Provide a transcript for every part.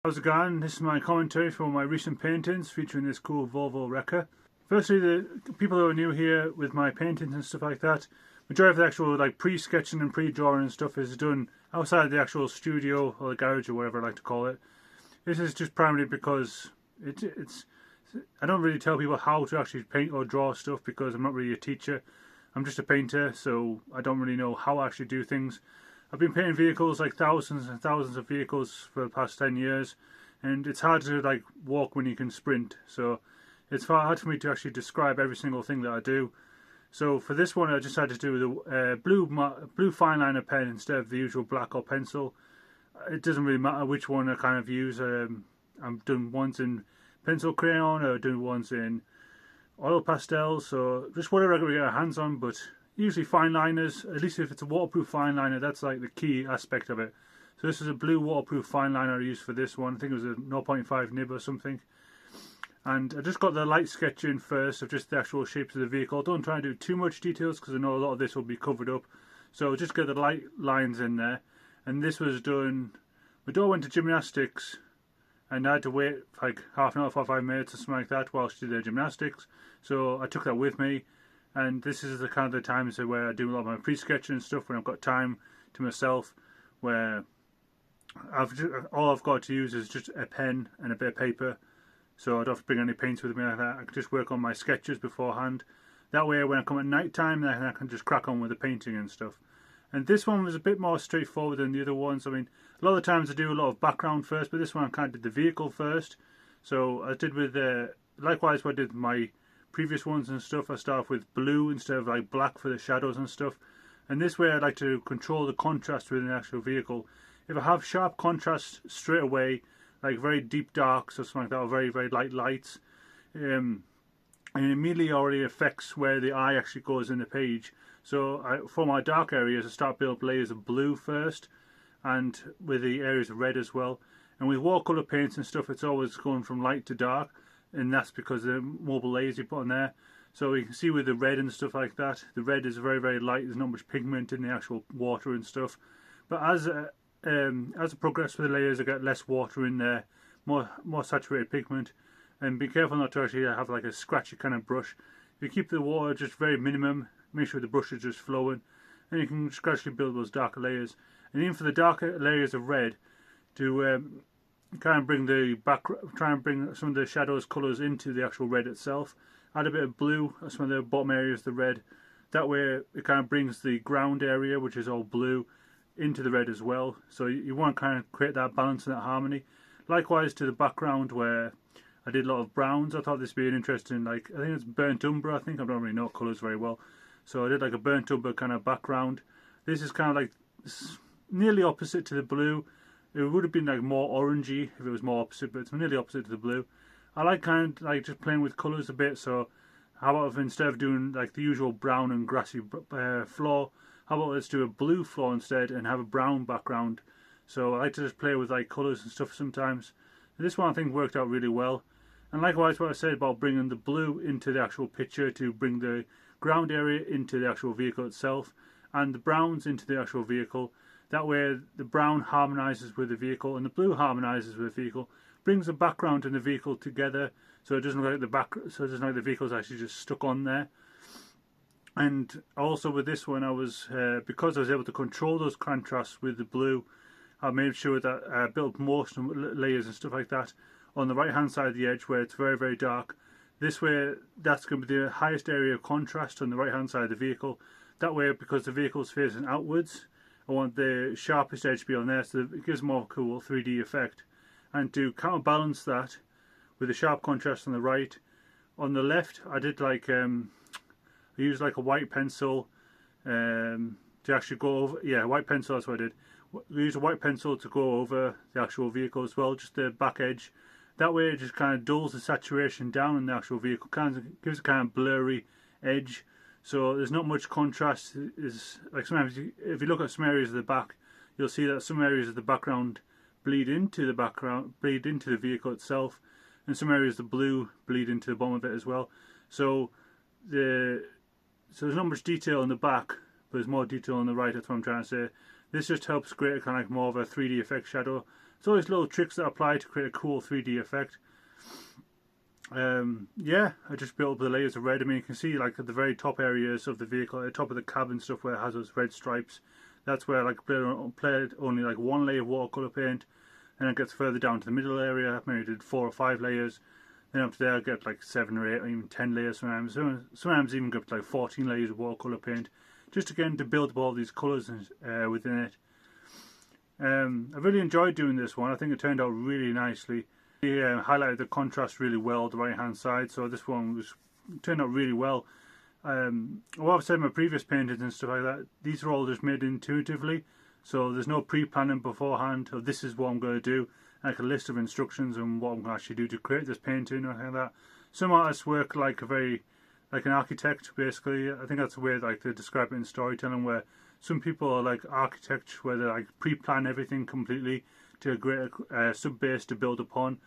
How's it going? This is my commentary for my recent paintings featuring this cool Volvo wrecker. Firstly, the people who are new here with my paintings and stuff like that, majority of the actual pre-sketching and pre-drawing and stuff is done outside the actual studio or the garage or whatever I like to call it. This is just primarily because I don't really tell people how to actually paint or draw stuff because I'm not really a teacher. I'm just a painter, so I don't really know how I actually do things. I've been painting vehicles, like thousands and thousands of vehicles for the past 10 years, and it's hard to walk when you can sprint, so it's hard for me to actually describe every single thing that I do. So for this one I just had to do the blue fine liner pen instead of the usual black or pencil. It doesn't really matter which one I kind of use. I've done ones in pencil crayon, or done ones in oil pastels, so just whatever I can get my hands on, but usually fine liners, at least if it's a waterproof fine liner, that's like the key aspect of it. So this is a blue waterproof fine liner I used for this one. I think it was a 0.5 nib or something. And I just got the light sketch in first of just the actual shapes of the vehicle. Don't try and do too much details because I know a lot of this will be covered up. So just get the light lines in there. And this was done, my daughter went to gymnastics and I had to wait like half an hour, 45 minutes or something like that while she did her gymnastics. So I took that with me. And this is the kind of the times where I do a lot of my pre-sketching and stuff when I've got time to myself, where all I've got to use is just a pen and a bit of paper, so I don't have to bring any paints with me like that. I can just work on my sketches beforehand. That way when I come at night time, then I can just crack on with the painting and stuff. And this one was a bit more straightforward than the other ones. I mean, a lot of the times I do a lot of background first, but this one I kind of did the vehicle first. So I did with, likewise what I did with my previous ones and stuff, I start with blue instead of black for the shadows and stuff. And this way I like to control the contrast within the actual vehicle. If I have sharp contrast straight away, like very deep darks or something like that, or very, very light lights, it immediately already affects where the eye actually goes in the page. So for my dark areas, I start building up layers of blue first, and with the areas of red as well. And with watercolour paints and stuff, it's always going from light to dark, and that's because of the mobile layers you put on there. So you can see with the red and stuff like that, the red is very, very light. There's not much pigment in the actual water and stuff. But as I progress with the layers, I get less water in there, more saturated pigment. And be careful not to actually have like a scratchy kind of brush. If you keep the water just very minimum, make sure the brush is just flowing, and you can just gradually build those darker layers. And even for the darker layers of red, to try and bring some of the shadows colours into the actual red itself. Add a bit of blue at some of the bottom areas of the red. That way it kind of brings the ground area, which is all blue, into the red as well. So you want to kind of create that balance and that harmony. Likewise to the background, where I did a lot of browns. I thought this would be an interesting, I think it's burnt umber, I think. I don't really know colours very well. So I did like a burnt umber kind of background. This is kind of like nearly opposite to the blue. It would have been like more orangey if it was more opposite, but it's nearly opposite to the blue. I like kind of just playing with colours a bit, so how about if instead of doing like the usual brown and grassy floor, how about let's do a blue floor instead and have a brown background. So I like to just play with colours and stuff sometimes. And this one I think worked out really well. And likewise what I said about bringing the blue into the actual picture to bring the ground area into the actual vehicle itself, and the browns into the actual vehicle. That way the brown harmonises with the vehicle and the blue harmonises with the vehicle, brings the background and the vehicle together, so it doesn't look like the vehicle's actually just stuck on there. And also with this one, because I was able to control those contrasts with the blue, I made sure that I built most layers and stuff like that on the right hand side of the edge where it's very, very dark. This way that's going to be the highest area of contrast on the right hand side of the vehicle. That way, because the vehicle's facing outwards, I want the sharpest edge to be on there, so it gives a more cool 3D effect. And to counterbalance that with the sharp contrast on the right, on the left I did I used a white pencil to actually go over, white pencil, that's what I did. We used a white pencil to go over the actual vehicle as well, just the back edge. That way it just kind of dulls the saturation down in the actual vehicle, kind of gives a kind of blurry edge. So there's not much contrast. Is like sometimes if you look at some areas of the back, you'll see that some areas of the background bleed into the vehicle itself, and some areas of the blue bleed into the bottom of it as well. So there's not much detail in the back, but there's more detail on the right. That's what I'm trying to say. This just helps create a kind of more of a 3D effect shadow. It's all these little tricks that apply to create a cool 3D effect. Yeah, I just built up the layers of red. I mean, you can see like at the very top areas of the vehicle, at the top of the cab and stuff where it has those red stripes. That's where like played only like one layer of watercolour paint, and it gets further down to the middle area. Maybe did 4 or 5 layers. Then up to there, I get like 7 or 8 or even 10 layers sometimes. Sometimes even get like 14 layers of watercolour paint, just again to build up all these colours within it. I really enjoyed doing this one. I think it turned out really nicely. Highlighted the contrast really well, the right hand side, so this one turned out really well. What I've said in my previous paintings and stuff like that, these are all just made intuitively, so there's no pre-planning beforehand of this is what I'm going to do, like a list of instructions on what I'm going to actually do to create this painting or anything like that. Some artists work like like an architect, basically. I think that's the way like they describe it in storytelling, where some people are like architects, where they like pre-plan everything completely to create a sub-base to build upon.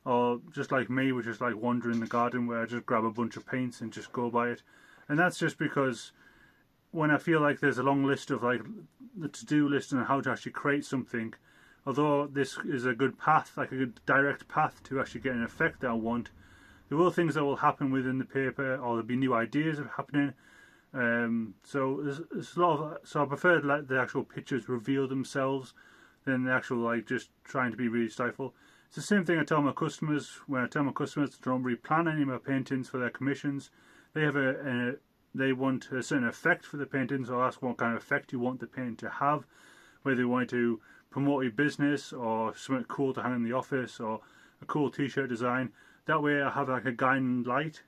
Or just like me, which is like wandering the garden, where I just grab a bunch of paints and just go by it. And that's just because when I feel like there's a long list of like the to-do list on how to actually create something, although this is a good path, like a good direct path to actually get an effect that I want, there will things that will happen within the paper, or there'll be new ideas happening. So there's a lot of, so I prefer to let the actual pictures reveal themselves than the actual like just trying to be really stifled. It's the same thing I tell my customers when I tell my customers to don't really plan any of my paintings for their commissions. They have they want a certain effect for the paintings. I'll ask what kind of effect you want the painting to have, whether you want to promote your business or something cool to hang in the office or a cool t-shirt design. That way I have like a guiding light,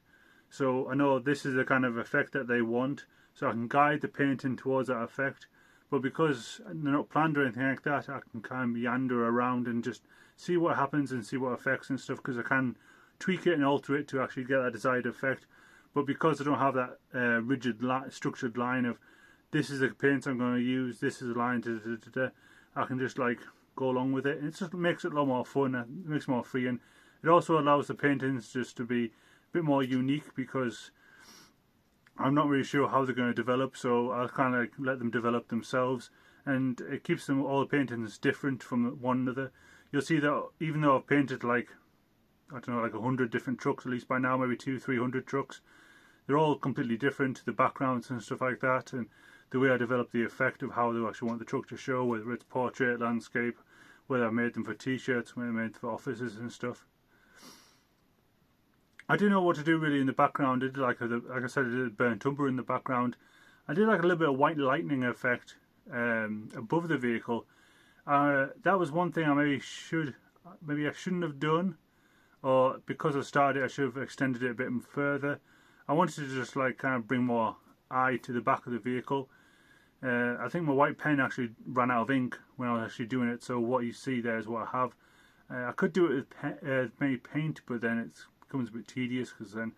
so I know this is the kind of effect that they want, so I can guide the painting towards that effect. But because they're not planned or anything like that, I can kind of meander around and just see what happens and see what effects and stuff, because I can tweak it and alter it to actually get that desired effect. But because I don't have that rigid structured line of this is the paint I'm going to use, this is the line, I can just like go along with it. And it just makes it a lot more fun, it makes it more free, and it also allows the paintings just to be a bit more unique, because I'm not really sure how they're going to develop, so I'll kind of like let them develop themselves, and it keeps them all the paintings different from one another. You'll see that even though I've painted like, I don't know, like 100 different trucks at least by now, maybe 200-300 trucks, they're all completely different, the backgrounds and stuff like that, and the way I develop the effect of how they actually want the truck to show, whether it's portrait, landscape, whether I made them for t-shirts, whether I made them for offices and stuff. I do know what to do really in the background. I did like I said, I did burnt umber in the background. I did like a little bit of white lightning effect above the vehicle. That was one thing I maybe I shouldn't have done, or because I started I should have extended it a bit further. I wanted to just like kind of bring more eye to the back of the vehicle. I think my white pen actually ran out of ink when I was actually doing it, so what you see there is what I have. I could do it with maybe paint, but then it becomes a bit tedious, because then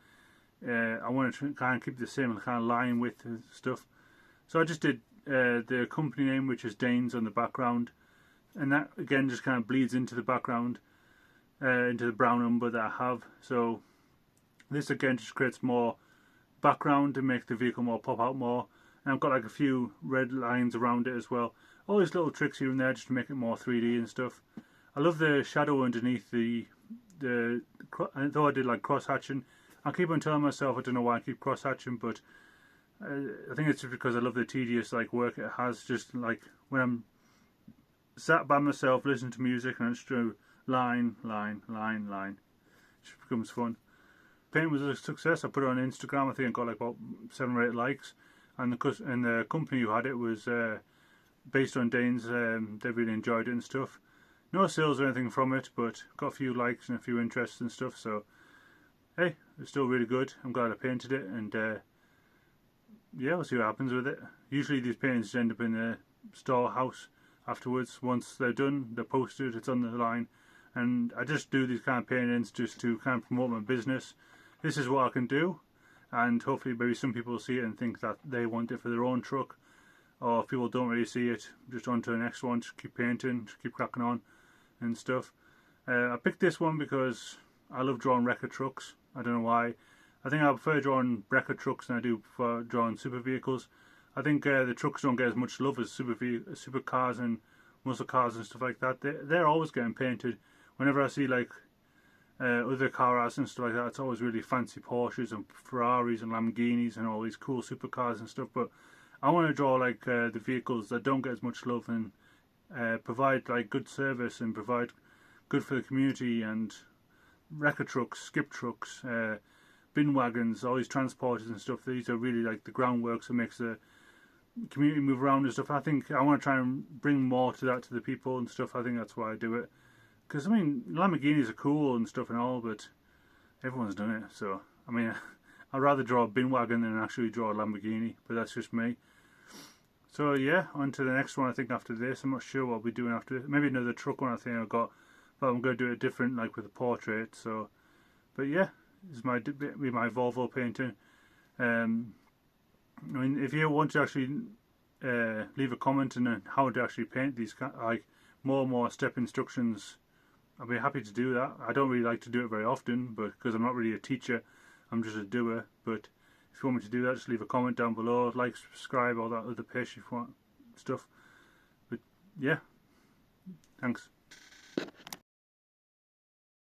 I want to kind of keep the same kind of line width and stuff. So I just did the company name, which is Danes, on the background, and that again just kind of bleeds into the background, into the brown umber that I have. So this again just creates more background to make the vehicle more pop out more. And I've got like a few red lines around it as well. All these little tricks here and there just to make it more 3D and stuff. I love the shadow underneath though I did like cross hatching. I keep on telling myself I don't know why I keep cross hatching, but I think it's just because I love the tedious like work it has. Just like when I'm sat by myself listening to music and I just do line, line, line, line. It just becomes fun. Paint was a success. I put it on Instagram. I think I got like about 7 or 8 likes, and the company who had it was based on Danes. They really enjoyed it and stuff. No sales or anything from it, but got a few likes and a few interests and stuff. So hey, it's still really good. I'm glad I painted it, and yeah, we'll see what happens with it. Usually these paintings end up in the storehouse afterwards. Once they're done, they're posted, it's on the line, and I just do these kind of paintings just to kind of promote my business. This is what I can do, and hopefully maybe some people will see it and think that they want it for their own truck, or if people don't really see it, just on to the next one, just keep painting, just keep cracking on and stuff. I picked this one because I love drawing record trucks. I don't know why. I think I prefer drawing record trucks than I do for drawing super vehicles. I think the trucks don't get as much love as supercars and muscle cars and stuff like that, they're always getting painted. Whenever I see like other car arts and stuff like that, it's always really fancy Porsches and Ferraris and Lamborghinis and all these cool supercars and stuff. But I want to draw like the vehicles that don't get as much love and provide like good service and provide good for the community, and wrecker trucks, skip trucks, bin wagons, all these transporters and stuff. These are really like the groundwork that makes the community move around and stuff. I think I want to try and bring more to that to the people and stuff. I think that's why I do it. Because I mean, Lamborghinis are cool and stuff and all, but everyone's done it. So I mean, I'd rather draw a bin wagon than actually draw a Lamborghini. But that's just me. So yeah, on to the next one. I think after this, I'm not sure what I'll be doing after this. Maybe another truck one. I think I've got, but I'm going to do it different, like with a portrait. So, but yeah, this is my Volvo painting. I mean, if you want to actually leave a comment on how to actually paint these, like more and more step instructions, I'll be happy to do that. I don't really like to do it very often, but because I'm not really a teacher, I'm just a doer. But if you want me to do that, just leave a comment down below, like, subscribe, all that other pish if you want stuff. But yeah, thanks.